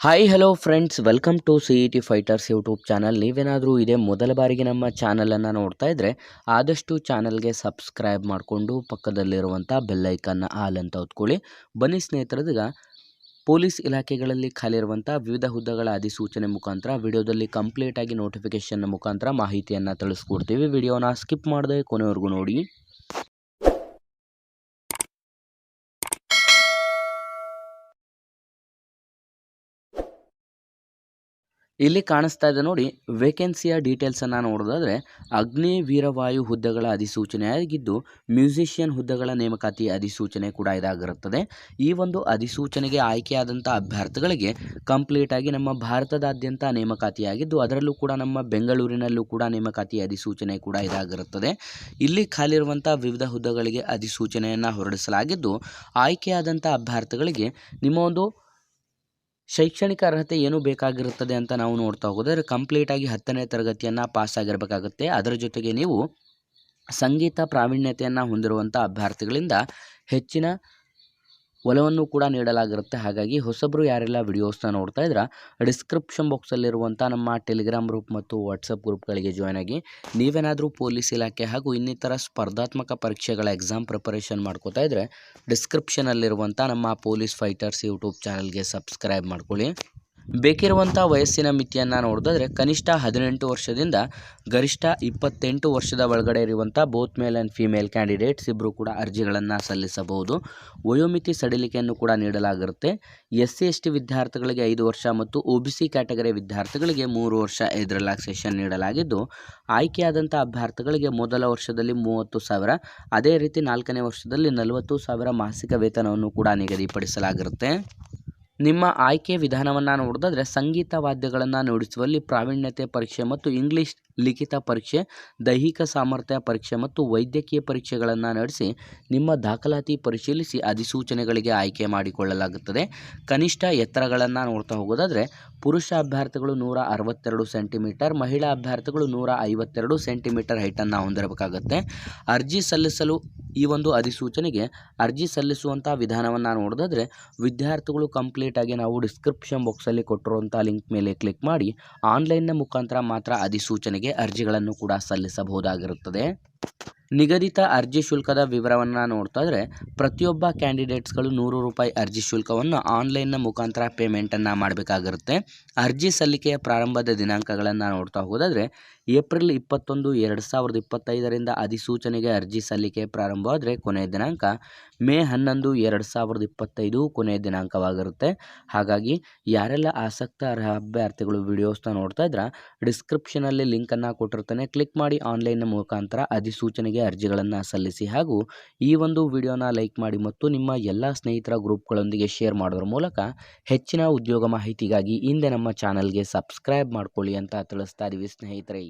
Hi hello friends, welcome to C E T fighters YouTube channel. ನೀವೇನಾದರೂ ಇದೇ ಮೊದಲ ಬಾರಿಗೆ ನಮ್ಮ ಚಾನಲನ್ನು ನೋಡ್ತಾ ಇದ್ದರೆ ಆದಷ್ಟು ಚಾನಲ್ಗೆ ಸಬ್ಸ್ಕ್ರೈಬ್ ಮಾಡಿಕೊಂಡು ಪಕ್ಕದಲ್ಲಿರುವಂಥ ಬೆಲ್ಲೈಕನ್ನ ಆಲ್ ಅಂತ ಹೊತ್ಕೊಳ್ಳಿ. ಬನ್ನಿ ಸ್ನೇಹಿತರದೀಗ ಪೊಲೀಸ್ ಇಲಾಖೆಗಳಲ್ಲಿ ಖಾಲಿ ಇರುವಂಥ ವಿವಿಧ ಹುದ್ದೆಗಳ ಅಧಿಸೂಚನೆ ಮುಖಾಂತರ ವಿಡಿಯೋದಲ್ಲಿ ಕಂಪ್ಲೀಟಾಗಿ ನೋಟಿಫಿಕೇಷನ್ ಮುಖಾಂತರ ಮಾಹಿತಿಯನ್ನು ತಿಳಿಸ್ಕೊಡ್ತೀವಿ. ವಿಡಿಯೋನ ಸ್ಕಿಪ್ ಮಾಡದೆ ಕೊನೆವರೆಗೂ ನೋಡಿ. ಇಲ್ಲಿ ಕಾಣಿಸ್ತಾ ಇದೆ ನೋಡಿ, ವೇಕೆನ್ಸಿಯ ಡೀಟೇಲ್ಸನ್ನು ನೋಡೋದಾದರೆ ಅಗ್ನಿ ವೀರವಾಯು ಹುದ್ದೆಗಳ ಅಧಿಸೂಚನೆ ಆಗಿದ್ದು ಮ್ಯೂಸಿಷಿಯನ್ ಹುದ್ದೆಗಳ ನೇಮಕಾತಿ ಅಧಿಸೂಚನೆ ಕೂಡ ಇದಾಗಿರುತ್ತದೆ. ಈ ಒಂದು ಅಧಿಸೂಚನೆಗೆ ಆಯ್ಕೆಯಾದಂಥ ಅಭ್ಯರ್ಥಿಗಳಿಗೆ ಕಂಪ್ಲೀಟಾಗಿ ನಮ್ಮ ಭಾರತದಾದ್ಯಂತ ನೇಮಕಾತಿಯಾಗಿದ್ದು ಅದರಲ್ಲೂ ಕೂಡ ನಮ್ಮ ಬೆಂಗಳೂರಿನಲ್ಲೂ ಕೂಡ ನೇಮಕಾತಿ ಅಧಿಸೂಚನೆ ಕೂಡ ಇದಾಗಿರುತ್ತದೆ. ಇಲ್ಲಿ ಖಾಲಿರುವಂಥ ವಿವಿಧ ಹುದ್ದೆಗಳಿಗೆ ಅಧಿಸೂಚನೆಯನ್ನು ಹೊರಡಿಸಲಾಗಿದ್ದು ಆಯ್ಕೆಯಾದಂಥ ಅಭ್ಯರ್ಥಿಗಳಿಗೆ ನಿಮ್ಮ ಒಂದು ಶೈಕ್ಷಣಿಕ ಅರ್ಹತೆ ಏನು ಬೇಕಾಗಿರುತ್ತದೆ ಅಂತ ನಾವು ನೋಡ್ತಾ ಹೋದರೆ ಕಂಪ್ಲೀಟಾಗಿ 10ನೇ ತರಗತಿಯನ್ನು ಪಾಸ್ ಆಗಿರಬೇಕಾಗುತ್ತೆ. ಅದರ ಜೊತೆಗೆ ನೀವು ಸಂಗೀತ ಪ್ರಾವೀಣ್ಯತೆಯನ್ನು ಹೊಂದಿರುವಂಥ ಅಭ್ಯರ್ಥಿಗಳಿಂದ ಹೆಚ್ಚಿನ ಒಲವನ್ನು ಕೂಡ ನೀಡಲಾಗಿರುತ್ತೆ. ಹಾಗಾಗಿ ಹೊಸಬರು ಯಾರೆಲ್ಲ ವಿಡಿಯೋಸ್ನ ನೋಡ್ತಾ ಇದ್ರೆ ಡಿಸ್ಕ್ರಿಪ್ಷನ್ ಬಾಕ್ಸಲ್ಲಿರುವಂಥ ನಮ್ಮ ಟೆಲಿಗ್ರಾಮ್ ಗ್ರೂಪ್ ಮತ್ತು ವಾಟ್ಸಪ್ ಗ್ರೂಪ್ಗಳಿಗೆ ಜಾಯ್ನ್ ಆಗಿ. ನೀವೇನಾದರೂ ಪೊಲೀಸ್ ಇಲಾಖೆ ಹಾಗೂ ಇನ್ನಿತರ ಸ್ಪರ್ಧಾತ್ಮಕ ಪರೀಕ್ಷೆಗಳ ಎಕ್ಸಾಮ್ ಪ್ರಿಪರೇಷನ್ ಮಾಡ್ಕೋತಾ ಇದ್ದರೆ ಡಿಸ್ಕ್ರಿಪ್ಷನಲ್ಲಿರುವಂಥ ನಮ್ಮ ಪೊಲೀಸ್ ಫೈಟರ್ಸ್ ಯೂಟ್ಯೂಬ್ ಚಾನಲ್ಗೆ ಸಬ್ಸ್ಕ್ರೈಬ್ ಮಾಡ್ಕೊಳ್ಳಿ. ಬೇಕಿರುವಂಥ ವಯಸ್ಸಿನ ಮಿತಿಯನ್ನು ನೋಡಿದ್ರೆ ಕನಿಷ್ಠ 18 ವರ್ಷದಿಂದ ಗರಿಷ್ಠ 28 ವರ್ಷದ ಒಳಗಡೆ ಇರುವಂಥ both male and female candidates ಇಬ್ಬರು ಕೂಡ ಅರ್ಜಿಗಳನ್ನು ಸಲ್ಲಿಸಬಹುದು. ವಯೋಮಿತಿ ಸಡಿಲಿಕೆಯನ್ನು ಕೂಡ ನೀಡಲಾಗಿರುತ್ತೆ. SC/ST ವಿದ್ಯಾರ್ಥಿಗಳಿಗೆ 5 ವರ್ಷ ಮತ್ತು OBC ಕ್ಯಾಟಗರಿ ವಿದ್ಯಾರ್ಥಿಗಳಿಗೆ 3 ವರ್ಷ ಏಜ್ ರಿಲ್ಯಾಕ್ಸೇಷನ್ ನೀಡಲಾಗಿದ್ದು ಆಯ್ಕೆಯಾದಂಥ ಅಭ್ಯರ್ಥಿಗಳಿಗೆ ಮೊದಲ ವರ್ಷದಲ್ಲಿ 30,000, ಅದೇ ರೀತಿ 4ನೇ ವರ್ಷದಲ್ಲಿ 40,000 ಮಾಸಿಕ ವೇತನವನ್ನು ಕೂಡ ನಿಗದಿಪಡಿಸಲಾಗಿರುತ್ತೆ. ನಿಮ್ಮ ಆಯ್ಕೆ ವಿಧಾನವನ್ನು ನೋಡಿದ್ರೆ ಸಂಗೀತ ವಾದ್ಯಗಳನ್ನು ನುಡಿಸುವಲ್ಲಿ ಪ್ರಾವೀಣ್ಯತೆ ಪರೀಕ್ಷೆ ಮತ್ತು ಇಂಗ್ಲಿಷ್ ಲಿಖಿತ ಪರೀಕ್ಷೆ, ದೈಹಿಕ ಸಾಮರ್ಥ್ಯ ಪರೀಕ್ಷೆ ಮತ್ತು ವೈದ್ಯಕೀಯ ಪರೀಕ್ಷೆಗಳನ್ನು ನಡೆಸಿ ನಿಮ್ಮ ದಾಖಲಾತಿ ಪರಿಶೀಲಿಸಿ ಅಧಿಸೂಚನೆಗಳಿಗೆ ಆಯ್ಕೆ ಮಾಡಿಕೊಳ್ಳಲಾಗುತ್ತದೆ. ಕನಿಷ್ಠ ಎತ್ತರಗಳನ್ನು ನೋಡ್ತಾ ಹೋಗೋದಾದರೆ ಪುರುಷ ಅಭ್ಯರ್ಥಿಗಳು 162 ಸೆಂಟಿಮೀಟರ್, ಮಹಿಳಾ ಅಭ್ಯರ್ಥಿಗಳು 152 ಸೆಂಟಿಮೀಟರ್ ಹೈಟನ್ನು ಹೊಂದಿರಬೇಕಾಗುತ್ತೆ. ಅರ್ಜಿ ಸಲ್ಲಿಸಲು ಈ ಒಂದು ಅಧಿಸೂಚನೆಗೆ ಅರ್ಜಿ ಸಲ್ಲಿಸುವಂಥ ವಿಧಾನವನ್ನು ನೋಡೋದಾದರೆ ವಿದ್ಯಾರ್ಥಿಗಳು ಕಂಪ್ಲೀಟಾಗಿ ನಾವು ಡಿಸ್ಕ್ರಿಪ್ಷನ್ ಬಾಕ್ಸಲ್ಲಿ ಕೊಟ್ಟಿರುವಂಥ ಲಿಂಕ್ ಮೇಲೆ ಕ್ಲಿಕ್ ಮಾಡಿ ಆನ್ಲೈನ್ನ ಮುಖಾಂತರ ಮಾತ್ರ ಅಧಿಸೂಚನೆಗೆ ಅರ್ಜಿಗಳನ್ನು ಕೂಡ ಸಲ್ಲಿಸಬಹುದಾಗಿರುತ್ತದೆ. ನಿಗದಿತ ಅರ್ಜಿ ಶುಲ್ಕದ ವಿವರವನ್ನು ನೋಡ್ತಾ ಇದ್ರೆ ಪ್ರತಿಯೊಬ್ಬ ಕ್ಯಾಂಡಿಡೇಟ್ಸ್ಗಳು 100 ರೂಪಾಯಿ ಅರ್ಜಿ ಶುಲ್ಕವನ್ನು ಆನ್ಲೈನ್ನ ಮುಖಾಂತರ ಪೇಮೆಂಟನ್ನು ಮಾಡಬೇಕಾಗಿರುತ್ತೆ. ಅರ್ಜಿ ಸಲ್ಲಿಕೆಯ ಪ್ರಾರಂಭದ ದಿನಾಂಕಗಳನ್ನು ನೋಡ್ತಾ ಹೋಗೋದಾದರೆ ಏಪ್ರಿಲ್ 21, 2025ರಿಂದ ಅಧಿಸೂಚನೆಗೆ ಅರ್ಜಿ ಸಲ್ಲಿಕೆ ಪ್ರಾರಂಭವಾದರೆ ಕೊನೆಯ ದಿನಾಂಕ ಮೇ 11, 2025 ಕೊನೆಯ ದಿನಾಂಕವಾಗಿರುತ್ತೆ. ಹಾಗಾಗಿ ಯಾರೆಲ್ಲ ಆಸಕ್ತ ಅರ್ಹ ಅಭ್ಯರ್ಥಿಗಳು ವಿಡಿಯೋಸ್ನ ನೋಡ್ತಾ ಇದ್ರೆ ಡಿಸ್ಕ್ರಿಪ್ಷನಲ್ಲಿ ಲಿಂಕನ್ನು ಕೊಟ್ಟಿರ್ತಾನೆ, ಕ್ಲಿಕ್ ಮಾಡಿ ಆನ್ಲೈನ್ ಮುಖಾಂತರ ಅಧಿಸೂಚನೆಗೆ ಅರ್ಜಿಗಳನ್ನು ಸಲ್ಲಿಸಿ ಹಾಗೂ ಈ ಒಂದು ವಿಡಿಯೋನ ಲೈಕ್ ಮಾಡಿ ಮತ್ತು ನಿಮ್ಮ ಎಲ್ಲ ಸ್ನೇಹಿತರ ಗ್ರೂಪ್ಗಳೊಂದಿಗೆ ಶೇರ್ ಮಾಡೋದ್ರ ಮೂಲಕ ಹೆಚ್ಚಿನ ಉದ್ಯೋಗ ಮಾಹಿತಿಗಾಗಿ ಹಿಂದೆ ನಮ್ಮ ಚಾನಲ್ಗೆ ಸಬ್ಸ್ಕ್ರೈಬ್ ಮಾಡ್ಕೊಳ್ಳಿ ಅಂತ ತಿಳಿಸ್ತಾ ಇದ್ದೀವಿ ಸ್ನೇಹಿತರೆ.